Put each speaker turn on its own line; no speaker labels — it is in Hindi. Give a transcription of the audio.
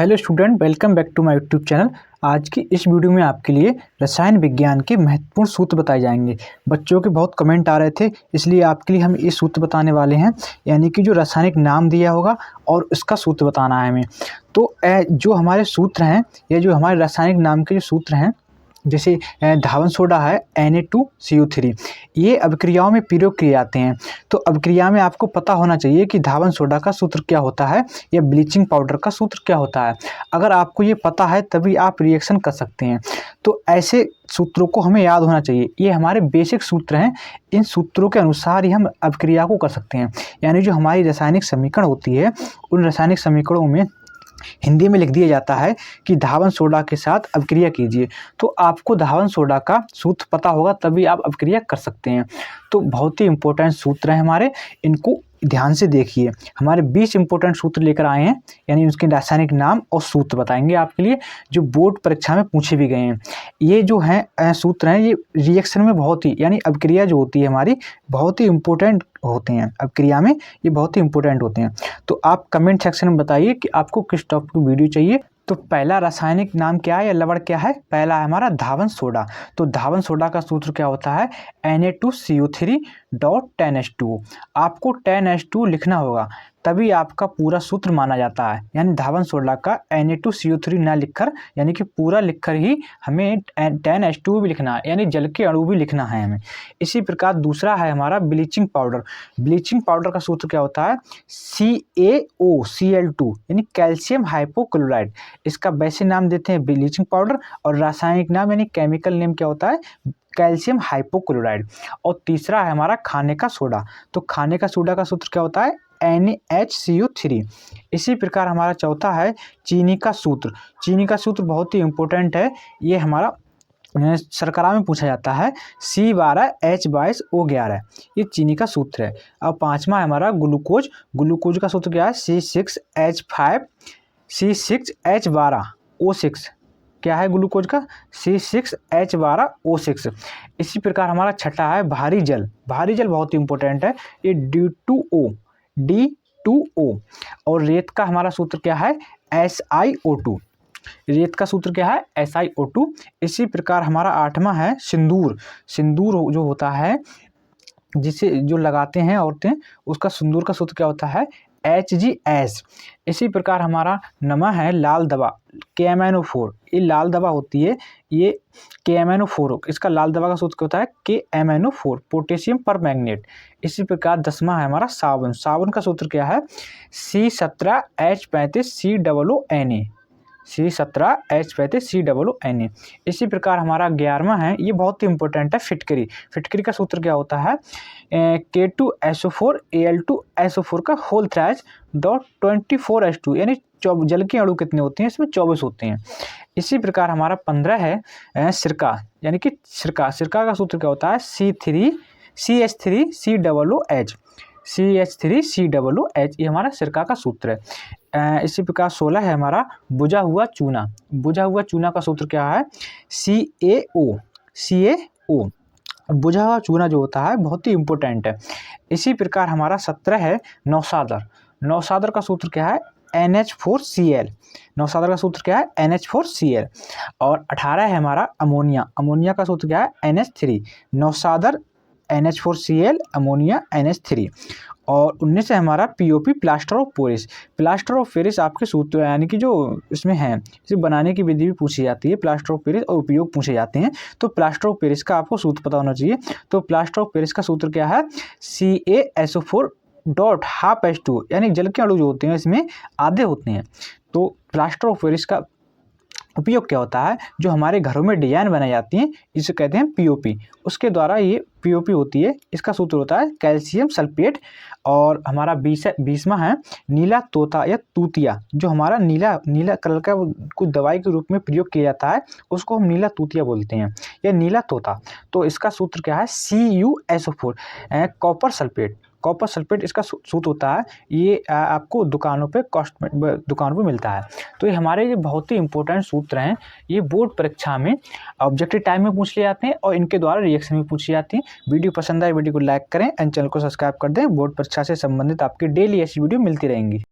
Hello student, welcome back to my YouTube channel. आज की इस वीडियो में आपके लिए रसायन विज्ञान के महत्वपूर्ण सूत्र बताए जाएंगे। बच्चों के बहुत कमेंट आ रहे थे, इसलिए आपके लिए हम ये सूत्र बताने वाले हैं, यानी कि जो रासायनिक नाम दिया होगा और उसका सूत्र बताना है हमें। तो जो हमारे सूत्र हैं, ये जो हमारे रासायनिक नाम के जो सूत्र हैं, जैसे धावन सोडा है Na2CO3, ये अभिक्रियाओं में प्रयोग किए जाते हैं। तो अभिक्रिया में आपको पता होना चाहिए कि धावन सोडा का सूत्र क्या होता है या ब्लीचिंग पाउडर का सूत्र क्या होता है। अगर आपको ये पता है तभी आप रिएक्शन कर सकते हैं। तो ऐसे सूत्रों को हमें याद होना चाहिए। ये हमारे बेसिक सूत्र हैं, इन सूत्रों के अनुसार ही हम अभिक्रिया को कर सकते हैं। यानी जो हमारी रासायनिक समीकरण होती है, उन रासायनिक समीकरणों में हिंदी में लिख दिया जाता है कि धावन सोडा के साथ अभिक्रिया कीजिए। तो आपको धावन सोडा का सूत्र पता होगा तभी आप अभिक्रिया कर सकते हैं। तो बहुत ही इंपॉर्टेंट सूत्र हैं हमारे, इनको ध्यान से देखिए। हमारे 20 इंपॉर्टेंट सूत्र लेकर आए हैं, यानी उसके रासायनिक नाम और सूत्र बताएंगे आपके लिए, जो बोर्ड परीक्षा में पूछे भी गए हैं। ये जो हैं सूत्र हैं, ये रिएक्शन में बहुत ही, यानी अभिक्रिया जो होती है हमारी, बहुत ही इंपॉर्टेंट होते हैं। अभिक्रिया में ये बहुत ही इंपॉर्टेंट होते हैं। तो आप कमेंट सेक्शन में बताइए कि आपको किस टॉपिक की वीडियो चाहिए। तो पहला रासायनिक नाम क्या है या लवण क्या है? पहला है हमारा धावन सोडा। तो धावन सोडा का सूत्र क्या होता है? Na2CO3.10H2O। आपको 10H2 लिखना होगा, तभी आपका पूरा सूत्र माना जाता है। यानी धावन सोडा का Na2CO3 ना लिखकर, यानी कि पूरा लिखकर ही हमें 10H2 भी लिखना है, यानी जल के अणु भी लिखना है हमें। इसी प्रकार दूसरा है हमारा ब्लीचिंग पाउडर। ब्लीचिंग पाउडर का सूत्र क्या होता है? CaOCl2, यानी कैल्शियम हाइपोक्लोराइड। इसका वैसे नाम देते हैं ब्लीचिंग पाउडर, और रासायनिक नाम यानी केमिकल नेम क्या होता है? Calcium hypochloride. और तीसरा है हमारा खाने का सोडा। तो खाने का सोडा का सूत्र क्या होता है? NaHCO3। इसी प्रकार हमारा चौथा है चीनी का सूत्र। चीनी का सूत्र बहुत ही इंपॉर्टेंट है, ये हमारा सरकारा में पूछा जाता है। C12H22O11, ये चीनी का सूत्र है। अब पांचवा है हमारा ग्लूकोज। ग्लूकोज का सूत्र क्या है? C6H12O6। क्या है ग्लूकोज का? C6H12O6। इसी प्रकार हमारा छठा है भारी जल। भारी जल बहुत ही इंपॉर्टेंट है, ये D2O। और रेत का हमारा सूत्र क्या है? SiO2। रेत का सूत्र क्या है? SiO2। इसी प्रकार हमारा आठवां है सिंदूर। सिंदूर जो होता है, जिसे जो लगाते हैं औरतें, उसका सिंदूर का सूत्र क्या होता है? HGS। इसी प्रकार हमारा नवा है लाल दवा, KMnO4। ये लाल दवा होती है, ये KMnO4, इसका लाल दवा का सूत्र क्या होता है? KMnO4, potassium permanganate. इसी प्रकार 10वां है हमारा साबुन। साबुन का सूत्र क्या है? C17H35COONA। C17H35COONA। इसी प्रकार हमारा 11वां है, ये बहुत ही इंपॉर्टेंट है, फिटकरी। फिटकरी का सूत्र क्या होता है? K2SO4Al2SO4 का होल थ्राइस .24H2, यानी जल के अणु कितने होते हैं इसमें? 24 होते हैं। इसी प्रकार हमारा 15 है सिरका, यानी कि सिरका। सिरका का सूत्र क्या होता है? CH3COOH। CH3COOH, ये हमारा सिरका का सूत्र है। इसी प्रकार 16 है हमारा बुझा हुआ चूना। बुझा हुआ चूना का सूत्र क्या है? CaO। बुझा हुआ चूना जो होता है बहुत ही इंपॉर्टेंट है। इसी प्रकार हमारा 17 है नौसादर। नौसादर का सूत्र क्या है? NH4Cl। नौसादर का सूत्र क्या है? NH4Cl। और 18 है हमारा अमोनिया। अमोनिया का सूत्र क्या है? NH3। नौसादर NH4Cl, ammonia NH3। और 19 है हमारा POP, plaster of Paris. Plaster of Paris आपके सूत्र, यानी कि जो इसमें है, इसे बनाने की विधि भी पूछी जाती है, प्लास्टर ऑफ पेरिस, और उपयोग पूछे जाते हैं। तो प्लास्टर ऑफ पेरिस का आपको सूत्र पता होना चाहिए। तो प्लास्टर ऑफ पेरिस का सूत्र क्या है? CaSO4.12H2, यानी जल के अणु जो होते हैं इसमें आधे होते हैं। तो प्लास्टर ऑफ पेरिस का उपयोग क्या होता है? जो हमारे घरों में डिजाइन बनाई जाती हैं, इसे कहते हैं POP। उसके द्वारा ये POP होती है। इसका सूत्र होता है कैल्शियम सल्फेट। और हमारा 20वां है नीला तोता या तूतिया। जो हमारा नीला कलर का कुछ दवाई के रूप में प्रयोग किया जाता है, उसको हम नीला तूतिया बोलते हैं, या नीला तोता। तो इसका सूत्र क्या है? CuSO4, copper sulphate. Copper sulphate इसका सूत्र होता है। ये आपको दुकानों पे दुकानों पे मिलता है। तो ये हमारे ये बहुत ही इंपॉर्टेंट सूत्र हैं। ये बोर्ड परीक्षा में ऑब्जेक्टिव टाइम में पूछ लिए जाते हैं और इनके द्वारा रिएक्शन में पूछी जाती हैं। वीडियो पसंद आए वीडियो को लाइक करें एंड चैनल को सब्सक्राइब कर दें। बोर्ड परीक्षा से संबंधित आपकी डेली ऐसी वीडियो मिलती रहेंगी।